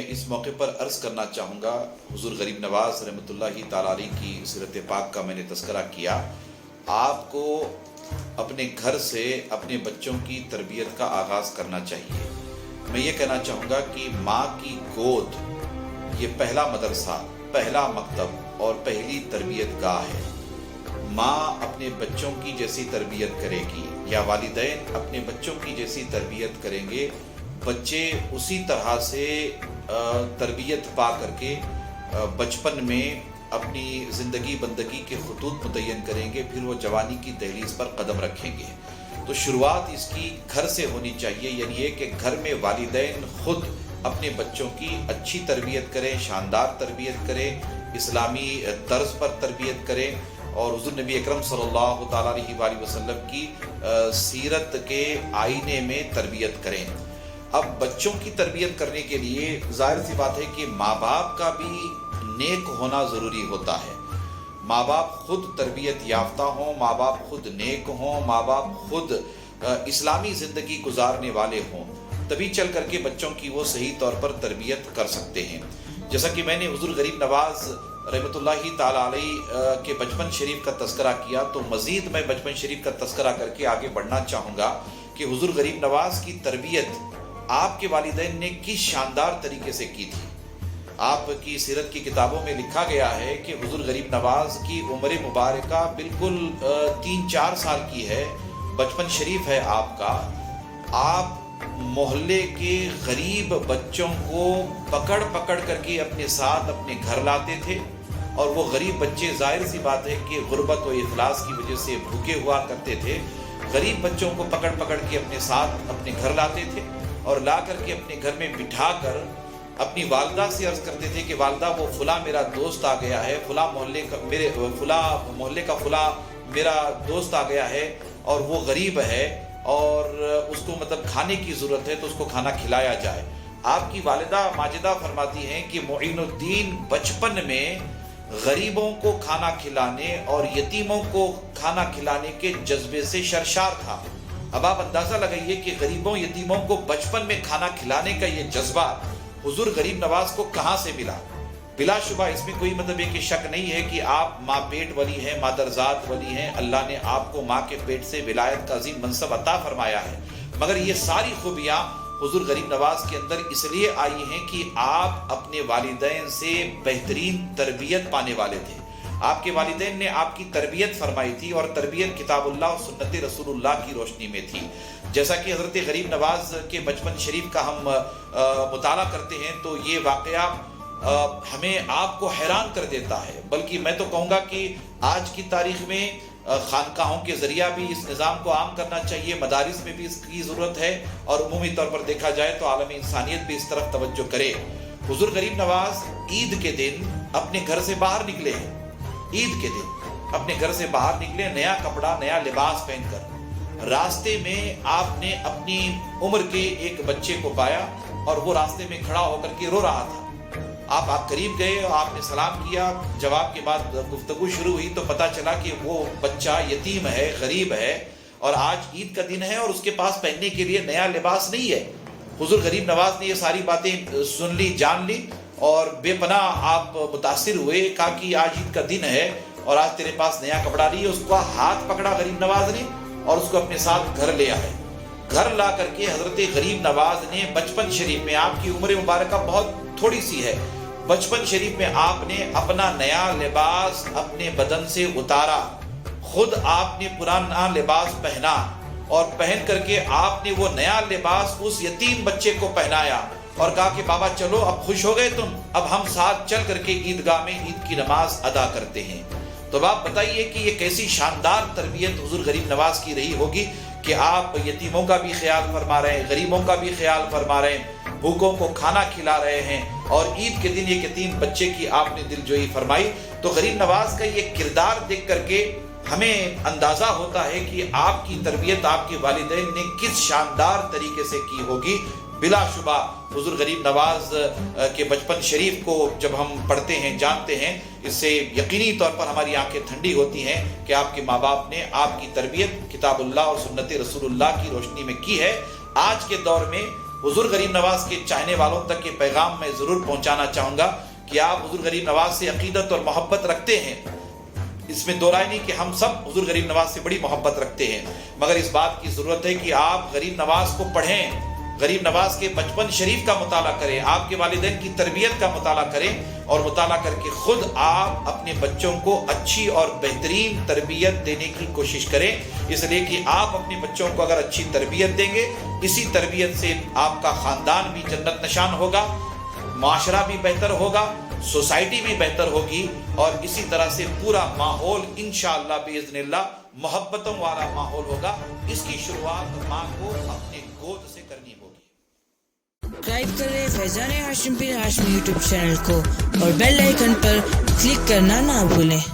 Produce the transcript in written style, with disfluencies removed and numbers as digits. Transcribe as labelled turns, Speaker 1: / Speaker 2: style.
Speaker 1: اس موقع پر عرض کرنا چاہوں گا، حضور غریب نواز رحمۃ اللہ تعالیٰ علیہ کی سیرت پاک کا میں نے تذکرہ کیا۔ آپ کو اپنے گھر سے اپنے بچوں کی تربیت کا آغاز کرنا چاہیے۔ میں یہ کہنا چاہوں گا کہ ماں کی گود یہ پہلا مدرسہ، پہلا مکتب اور پہلی تربیت گاہ ہے۔ ماں اپنے بچوں کی جیسی تربیت کرے گی یا والدین اپنے بچوں کی جیسی تربیت کریں گے، بچے اسی طرح سے تربیت پا کر کے بچپن میں اپنی زندگی بندگی کے خطوط متعین کریں گے، پھر وہ جوانی کی دہلیز پر قدم رکھیں گے۔ تو شروعات اس کی گھر سے ہونی چاہیے، یعنی یہ کہ گھر میں والدین خود اپنے بچوں کی اچھی تربیت کریں، شاندار تربیت کریں، اسلامی طرز پر تربیت کریں اور حضور نبی اکرم صلی اللہ تعالیٰ علیہ وآلہ وسلم کی سیرت کے آئینے میں تربیت کریں۔ اب بچوں کی تربیت کرنے کے لیے ظاہر سی بات ہے کہ ماں باپ کا بھی نیک ہونا ضروری ہوتا ہے۔ ماں باپ خود تربیت یافتہ ہوں، ماں باپ خود نیک ہوں، ماں باپ خود اسلامی زندگی گزارنے والے ہوں، تبھی چل کر کے بچوں کی وہ صحیح طور پر تربیت کر سکتے ہیں۔ جیسا کہ میں نے حضور غریب نواز رحمۃ اللہ تعالیٰ علیہ کے بچپن شریف کا تذکرہ کیا، تو مزید میں بچپن شریف کا تذکرہ کر کے آگے بڑھنا چاہوں گا کہ حضور غریب نواز کی تربیت آپ کے والدین نے کس شاندار طریقے سے کی تھی۔ آپ کی سیرت کی کتابوں میں لکھا گیا ہے کہ حضور غریب نواز کی عمر مبارکہ بالکل 3-4 سال کی ہے، بچپن شریف ہے آپ کا۔ آپ محلے کے غریب بچوں کو پکڑ پکڑ کر کے اپنے ساتھ اپنے گھر لاتے تھے، اور وہ غریب بچے ظاہر سی بات ہے کہ غربت و افلاس کی وجہ سے بھوکے ہوا کرتے تھے۔ غریب بچوں کو پکڑ پکڑ کے اپنے ساتھ اپنے گھر لاتے تھے اور لا کر کے اپنے گھر میں بٹھا کر اپنی والدہ سے عرض کرتے تھے کہ والدہ وہ فلاں میرا دوست آ گیا ہے، فلاں محلے کا فلاں میرا دوست آ گیا ہے اور وہ غریب ہے اور اس کو کھانے کی ضرورت ہے، تو اس کو کھانا کھلایا جائے۔ آپ کی والدہ ماجدہ فرماتی ہیں کہ معین الدین بچپن میں غریبوں کو کھانا کھلانے اور یتیموں کو کھانا کھلانے کے جذبے سے سرشار تھا۔ اب آپ اندازہ لگائیے کہ غریبوں یتیموں کو بچپن میں کھانا کھلانے کا یہ جذبہ حضور غریب نواز کو کہاں سے ملا؟ بلا شبہ اس میں کوئی ایک شک نہیں ہے کہ آپ ماں پیٹ ولی ہیں، مادرزاد ولی ہیں، اللہ نے آپ کو ماں کے پیٹ سے ولایت کا عظیم منصب عطا فرمایا ہے، مگر یہ ساری خوبیاں حضور غریب نواز کے اندر اس لیے آئی ہیں کہ آپ اپنے والدین سے بہترین تربیت پانے والے تھے۔ آپ کے والدین نے آپ کی تربیت فرمائی تھی، اور تربیت کتاب اللہ اور سنت رسول اللہ کی روشنی میں تھی۔ جیسا کہ حضرت غریب نواز کے بچپن شریف کا ہم مطالعہ کرتے ہیں تو یہ واقعہ ہمیں آپ کو حیران کر دیتا ہے، بلکہ میں تو کہوں گا کہ آج کی تاریخ میں خانقاہوں کے ذریعہ بھی اس نظام کو عام کرنا چاہیے، مدارس میں بھی اس کی ضرورت ہے، اور عمومی طور پر دیکھا جائے تو عالم انسانیت بھی اس طرف توجہ کرے۔ حضور غریب نواز عید کے دن اپنے گھر سے باہر نکلے ہیں، عید کے دن اپنے گھر سے باہر نکلے نیا کپڑا نیا لباس پہن کر۔ راستے میں آپ نے اپنی عمر کے ایک بچے کو پایا اور وہ راستے میں کھڑا ہو کر کے رو رہا تھا۔ آپ قریب گئے اور آپ نے سلام کیا، جواب کے بعد گفتگو شروع ہوئی تو پتہ چلا کہ وہ بچہ یتیم ہے، غریب ہے، اور آج عید کا دن ہے اور اس کے پاس پہننے کے لیے نیا لباس نہیں ہے۔ حضور غریب نواز نے یہ ساری باتیں سن لی، جان لی، اور بے پناہ آپ متاثر ہوئے، کہا کہ آج عید کا دن ہے اور آج تیرے پاس نیا کپڑا نہیں ہے۔ اس کو ہاتھ پکڑا غریب نواز نے اور اس کو اپنے ساتھ گھر لے آئے۔ گھر لا کر کے حضرت غریب نواز نے بچپن شریف میں، آپ کی عمر مبارکہ بہت تھوڑی سی ہے، بچپن شریف میں آپ نے اپنا نیا لباس اپنے بدن سے اتارا، خود آپ نے پرانا لباس پہنا، اور پہن کر کے آپ نے وہ نیا لباس اس یتیم بچے کو پہنایا اور کہا کہ بابا چلو، اب خوش ہو گئے تم، اب ہم ساتھ چل کر کے عیدگاہ میں عید کی نماز ادا کرتے ہیں۔ تو آپ بتائیے کہ یہ کیسی شاندار تربیت حضور غریب نواز کی رہی ہوگی کہ آپ یتیموں کا بھی خیال فرما رہے ہیں، غریبوں کا بھی خیال فرما رہے ہیں، بھوکوں کو کھانا کھلا رہے ہیں، اور عید کے دن ایک یتیم بچے کی آپ نے دلجوئی فرمائی۔ تو غریب نواز کا یہ کردار دیکھ کر کے ہمیں اندازہ ہوتا ہے کہ آپ کی تربیت آپ کے والدین نے کس شاندار طریقے سے کی ہوگی۔ بلا شبہ حضور غریب نواز کے بچپن شریف کو جب ہم پڑھتے ہیں، جانتے ہیں، اس سے یقینی طور پر ہماری آنکھیں ٹھنڈی ہوتی ہیں کہ آپ کے ماں باپ نے آپ کی تربیت کتاب اللہ اور سنت رسول اللہ کی روشنی میں کی ہے۔ آج کے دور میں حضور غریب نواز کے چاہنے والوں تک یہ پیغام میں ضرور پہنچانا چاہوں گا کہ آپ حضور غریب نواز سے عقیدت اور محبت رکھتے ہیں، اس میں دو رائے نہیں کہ ہم سب حضور غریب نواز سے بڑی محبت رکھتے ہیں، مگر اس بات کی ضرورت ہے کہ آپ غریب نواز کو پڑھیں، غریب نواز کے بچپن شریف کا مطالعہ کریں، آپ کے والدین کی تربیت کا مطالعہ کریں، اور مطالعہ کر کے خود آپ اپنے بچوں کو اچھی اور بہترین تربیت دینے کی کوشش کریں، اس لیے کہ آپ اپنے بچوں کو اگر اچھی تربیت دیں گے، اسی تربیت سے آپ کا خاندان بھی جنت نشان ہوگا، معاشرہ بھی بہتر ہوگا، سوسائٹی بھی بہتر ہوگی، اور اسی طرح سے پورا ماحول انشاءاللہ باذن اللہ محبتوں والا ماحول ہوگا۔ اس کی شروعات ماں کو اپنے گود سے کرنی ہوگی۔
Speaker 2: سبسکرائب کریں فیضان ہاشم پیر ہاشمی یوٹیوب چینل کو اور بیل آئیکن پر کلک کرنا نہ بھولیں۔